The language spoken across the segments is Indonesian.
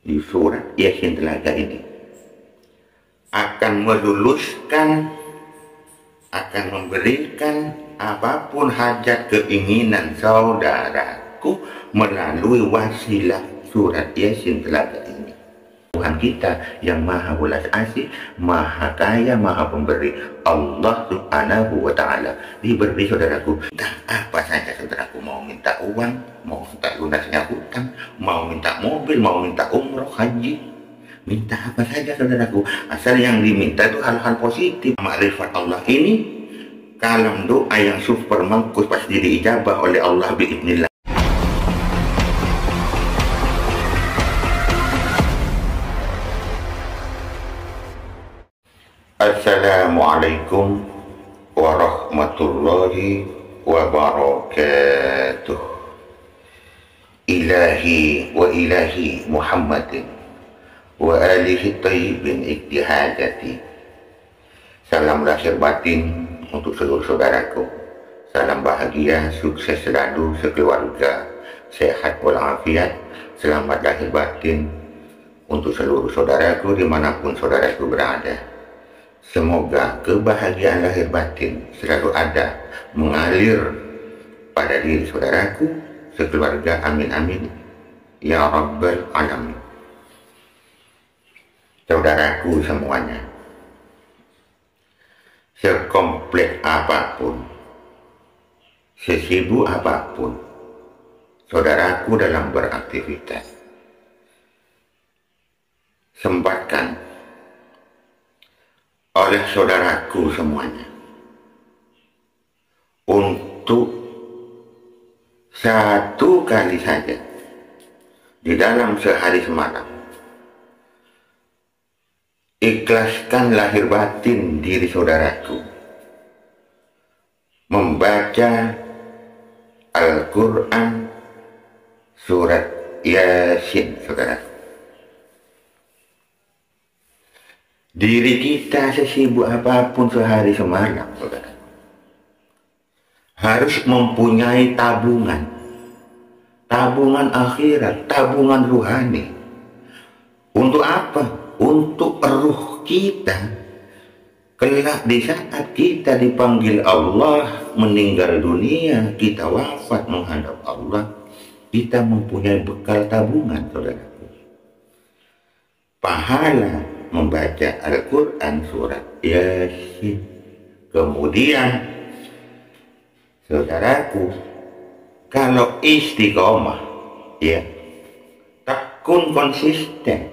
di surat Yasin Telaga ini akan meluluskan, akan memberikan apapun hajat keinginan saudaraku melalui wasilah surat Yasin Telaga ini. Tuhan kita yang maha welas asih, maha kaya, maha pemberi, Allah subhanahu wa ta'ala. Diberi saudaraku entah apa saja saudaraku, mau minta uang, mau minta lunasnya hutang, mau minta mobil, mau minta umroh, haji, minta apa saja saudaraku, asal yang diminta itu hal-hal positif. Makrifat Allah ini kalam doa yang super mangkus pasti diijabah oleh Allah biiznillah. Assalamualaikum warahmatullahi wabarakatuh. Ilahi wa ilahi Muhammadin wa alihi tayyibin iktihadati. Salam lahir batin untuk seluruh saudaraku. Salam bahagia, sukses selalu sekeluarga, sehat walafiat. Selamat lahir batin untuk seluruh saudaraku dimanapun saudaraku berada. Semoga kebahagiaan lahir batin selalu ada, mengalir pada diri saudaraku, sekeluarga, amin amin ya rabbal alamin. Saudaraku semuanya, sekomplit apapun, sesibuk apapun saudaraku dalam beraktivitas, sempatkan oleh saudaraku semuanya untuk satu kali saja di dalam sehari semalam ikhlaskan lahir batin diri saudaraku membaca Al-Quran surat Yasin saudaraku. Diri kita sesibuk apapun sehari semalam saudara, harus mempunyai tabungan, tabungan akhirat, tabungan ruhani. Untuk apa? Untuk ruh kita kelak di saat kita dipanggil Allah meninggal dunia, kita wafat menghadap Allah, kita mempunyai bekal tabungan saudaraku. Pahala membaca Al-Quran surat Yasin. Kemudian saudaraku, kalau istiqomah ya, tekun konsisten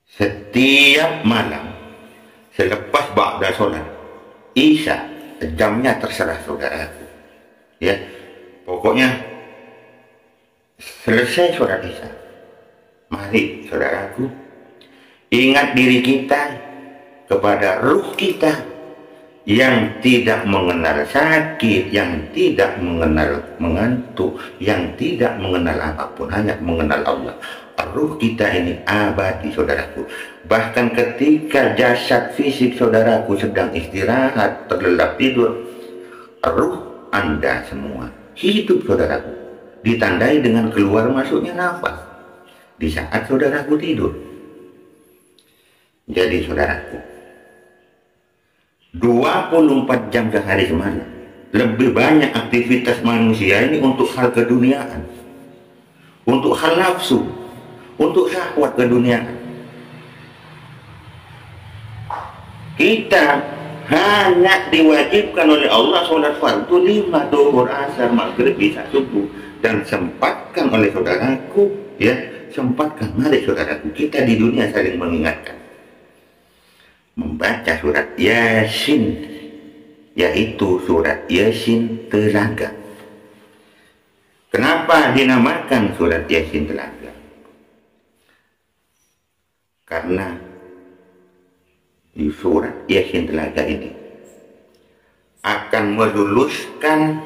setiap malam selepas ba'da sholat Isya, jamnya terserah saudaraku ya, pokoknya selesai sholat Isya, mari saudaraku ingat diri kita kepada ruh kita yang tidak mengenal sakit, yang tidak mengenal mengantuk, yang tidak mengenal apapun, hanya mengenal Allah. Ruh kita ini abadi saudaraku. Bahkan ketika jasad fisik saudaraku sedang istirahat, terlelap tidur, ruh Anda semua hidup saudaraku, ditandai dengan keluar masuknya nafas di saat saudaraku tidur. Jadi saudaraku, 24 jam sehari semalam lebih banyak aktivitas manusia ini untuk hal keduniaan, untuk hal nafsu, untuk syahwat keduniaan. Kita hanya diwajibkan oleh Allah sholat fardu 5, zuhur, asar, maghrib, isya, subuh, dan sempatkan oleh saudaraku ya, sempatkan, mari saudaraku, kita di dunia saling mengingatkan membaca surat Yasin, yaitu surat Yasin Telaga. Kenapa dinamakan surat Yasin Telaga? Karena di surat Yasin Telaga ini akan meluluskan,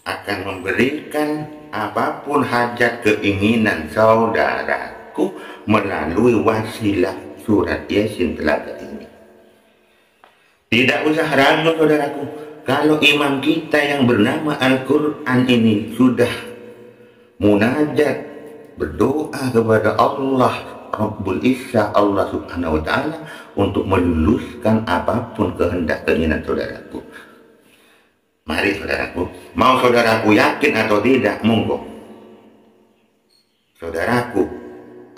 akan memberikan apapun hajat keinginan saudaraku melalui wasilah surat Yasin Telaga ini. Tidak usah ragu saudaraku, kalau imam kita yang bernama Al-Quran ini sudah munajat berdoa kepada Allah Rabbul Izzah, Allah Subhanahu wa Ta'ala, untuk meluluskan apapun kehendak keinginan saudaraku. Mari saudaraku, mau saudaraku yakin atau tidak, monggo saudaraku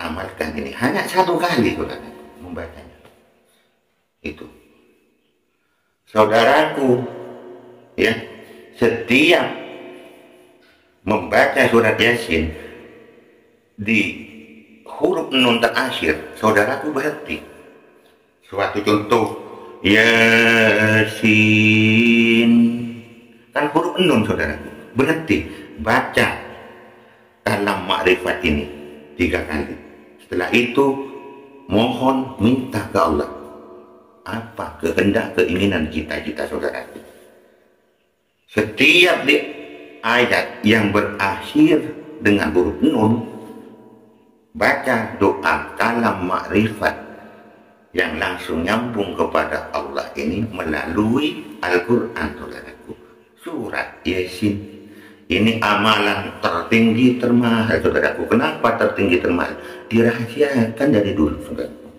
amalkan ini. Hanya satu kali saudaraku membacanya. Itu saudaraku ya, setiap membaca surat Yasin di huruf nun terakhir, saudaraku berhenti. Suatu contoh, Yasin, kan huruf nun saudaraku, berhenti baca kalam makrifat ini 3 kali. Setelah itu mohon minta ke Allah apa kehendak keinginan cita-cita saudaraku. Setiap di ayat yang berakhir dengan huruf nun, baca doa kalam makrifat yang langsung nyambung kepada Allah ini melalui Al-Quran saudaraku. Surat Yasin ini amalan tertinggi termahal saudaraku. Kenapa tertinggi termahal? Dirahasiakan dari dulu saudaraku.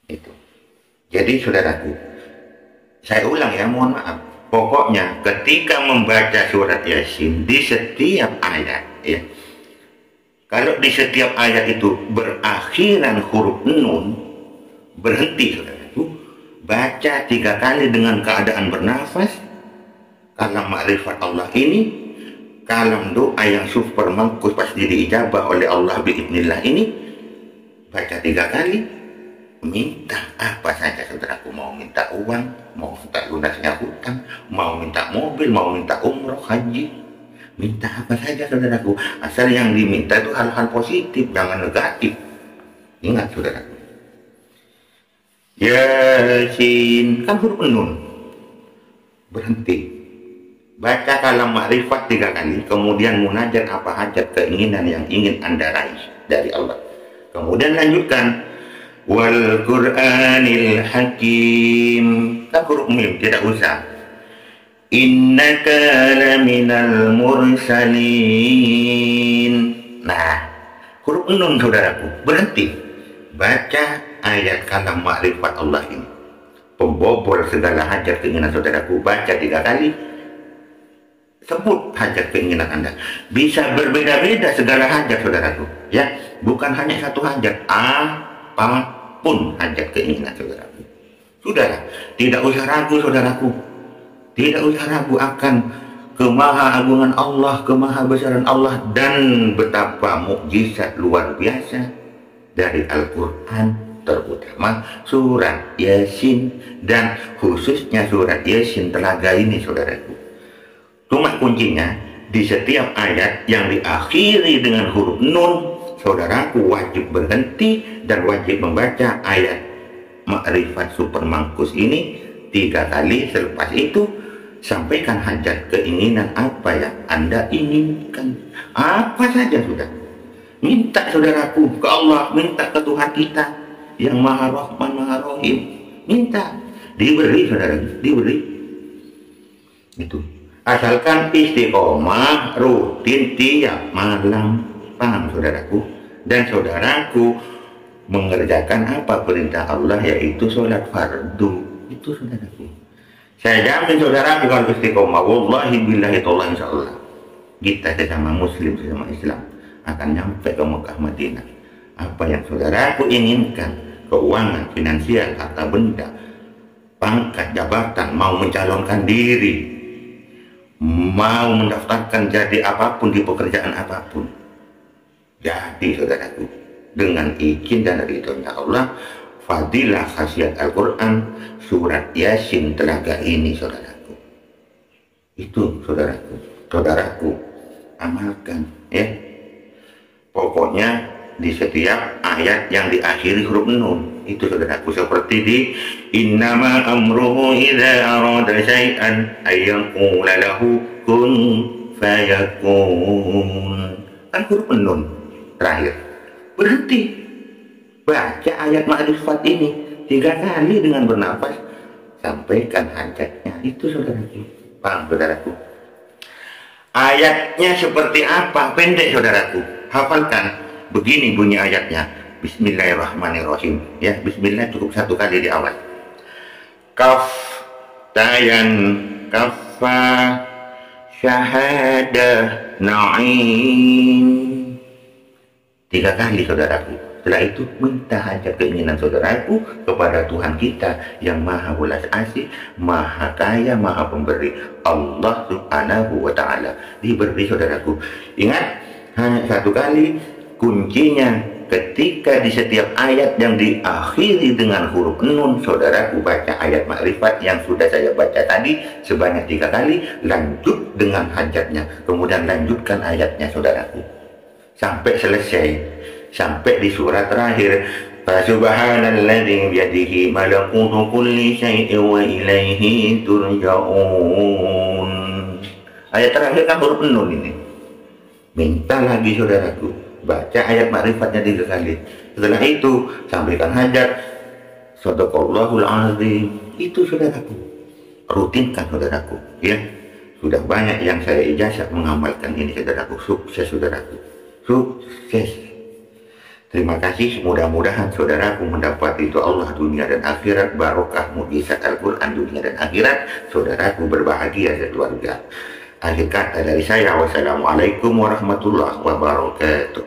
Itu. Jadi saudaraku, saya ulang ya, mohon maaf. Pokoknya ketika membaca surat Yasin di setiap ayat ya, kalau di setiap ayat itu berakhiran huruf nun, berhenti saudaraku, baca 3 kali dengan keadaan bernafas kalam makrifat Allah ini, kalam doa yang super mangkus pasti diijabah oleh Allah biidznillah ini, baca 3 kali, minta apa saja saudaraku. Mau minta uang, mau minta lunasnya hutang, mau minta mobil, mau minta umroh, haji, minta apa saja saudaraku, asal yang diminta itu hal-hal positif, jangan negatif. Ingat saudaraku, Yasin kan huruf nun, berhenti, baca kalam makrifat 3 kali, kemudian munajat apa hajat keinginan yang ingin anda raih dari Allah, kemudian lanjutkan wal Qur'anil Hakim, kan huruf mim, tidak usah. Innaka laminal mursalin. Nah, huruf nun saudaraku, berhenti, baca ayat kalam makrifat Allah ini, pembobol segala hajat keinginan saudaraku, baca 3 kali, sebut hajat keinginan anda. Bisa berbeda-beda segala hajat saudaraku ya, bukan hanya satu hajat, apapun hajat keinginan saudaraku. Sudahlah, tidak usah ragu saudaraku, tidak usah ragu akan kemaha-agungan Allah, kemahabesaran Allah, dan betapa mukjizat luar biasa dari Al-Quran, terutama surat Yasin, dan khususnya surat Yasin Telaga ini saudaraku. Cuma kuncinya di setiap ayat yang diakhiri dengan huruf nun, saudaraku wajib berhenti dan wajib membaca ayat makrifat super mangkus ini 3 kali. Selepas itu sampaikan hajat keinginan apa yang anda inginkan, apa saja sudah. Minta saudaraku ke Allah, minta ke Tuhan kita yang Maha Rahman Maha Rahim, minta, diberi saudaraku, diberi. Itu asalkan istiqomah rutin tiap malam, paham saudaraku? Dan saudaraku mengerjakan apa perintah Allah, yaitu sholat fardu. Itu saudaraku, saya jamin saudaraku kalau istiqomah, wallahi billahi ta'ala, insyaallah kita sesama muslim, sesama Islam akan nyampe ke Mekah Madinah. Apa yang saudaraku inginkan, keuangan, finansial, harta benda, pangkat, jabatan, mau mencalonkan diri, mau mendaftarkan jadi apapun di pekerjaan apapun, jadi saudaraku dengan izin dan ridhonya Allah, fadilah khasiat Al-Quran surat Yasin Telaga ini saudaraku. Itu saudaraku, saudaraku amalkan ya. Pokoknya di setiap ayat yang diakhiri huruf nun itu saudaraku, seperti di innama amruhu idza arada syai'an ayyaqula lahu kun fayakun, kan huruf nun terakhir, berhenti, baca ayat makrifat ini 3 kali dengan bernafas, sampaikan hajatnya. Itu saudaraku, paham saudaraku? Ayatnya seperti apa? Pendek saudaraku, hafalkan. Begini bunyi ayatnya. Bismillahirrahmanirrahim. Ya, bismillah cukup satu kali di awal. Kaf, tayan, kafa, syahadah, na'im. 3 kali saudaraku. Setelah itu minta hajat keinginan saudaraku kepada Tuhan kita yang maha welas asih, maha kaya, maha pemberi, Allah subhanahu wa ta'ala. Diberi saudaraku. Ingat, hanya 1 kali. Kuncinya ketika di setiap ayat yang diakhiri dengan huruf nun, saudaraku baca ayat makrifat yang sudah saya baca tadi sebanyak 3 kali, lanjut dengan hajatnya, kemudian lanjutkan ayatnya saudaraku sampai selesai, sampai di surat terakhir. Fasubhanalladzi biyadihi malakutu kulli syai'in wa ilaihi turja'un. Ayat terakhir kan huruf nun ini. Minta lagi saudaraku, baca ayat makrifatnya 3 kali. Setelah itu sampaikan hajat. Shadaqallahul azim. Itu saudaraku, rutinkan saudaraku ya. Sudah banyak yang saya ijazah mengamalkan ini saudaraku. Sukses saudaraku, sukses. Terima kasih. Mudah-mudahan saudaraku mendapat itu Allah dunia dan akhirat, barokah mukjizat Al-Quran dunia dan akhirat. Saudaraku berbahagia sekeluarga. Akhir kata dari saya, wassalamualaikum warahmatullahi wabarakatuh.